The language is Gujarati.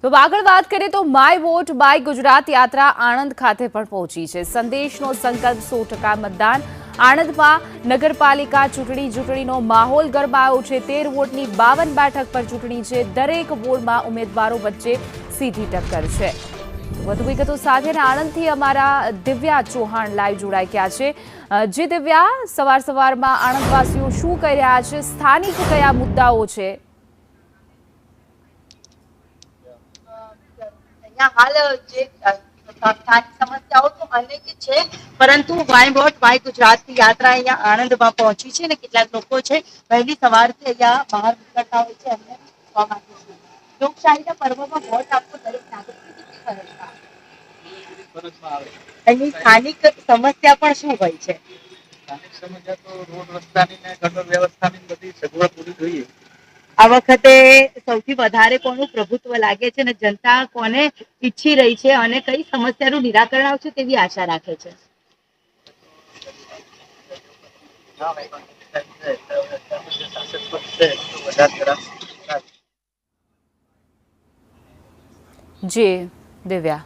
તો આગળ વાત કરીએ તો માય વોટ બાય ગુજરાત યાત્રા આણંદ ખાતે પણ પહોંચી છે। સંદેશનો સંકલ્પ 100% મતદાન। આણંદમાં નગરપાલિકા ચૂંટણીનો માહોલ ગરમાયો છે। 13 વોટની 52 બેઠક પર ચૂંટણી છે। દરેક વોર્ડમાં ઉમેદવારો વચ્ચે સીધી ટક્કર છે। વધુ વિગતો સાથે આણંદથી અમારા દિવ્યા ચૌહાણ લાઈવ જોડાઈ ગયા છે। જે દિવ્યા, સવારમાં આણંદવાસીઓ શું કહી રહ્યા છે? સ્થાનિક કયા મુદ્દાઓ છે? हाल जे स्थानिक समस्याओं तो अनेक છે, પરંતુ માય વોટ બાય ગુજરાત ની યાત્રા અહીંયા આણંદમાં પહોંચી છે ને કેટલાક લોકો છે વહેલી સવારથી અહીંયા બહાર નીકળતા હોય છે એમને જોવા માટે છે। લોકશાહીના પર્વમાં વોટ આપવો દરેક નાગરિકની કેટલી ફરજમાં આવે? એની સ્થાનિક સમસ્યા પણ શું હોય છે? સ્થાનિક સમસ્યા તો રોડ રસ્તાની ને ગટર વ્યવસ્થાની બધી સગવડ પૂરી જોઈએ। આ વખતે સૌથી વધારે કોનું પ્રભુત્વ લાગે છે અને જનતા કોને ઈચ્છી રહી છે અને કઈ સમસ્યાનું નિરાકરણ આવશે તેવી આશા રાખે છે? જી દિવ્યા।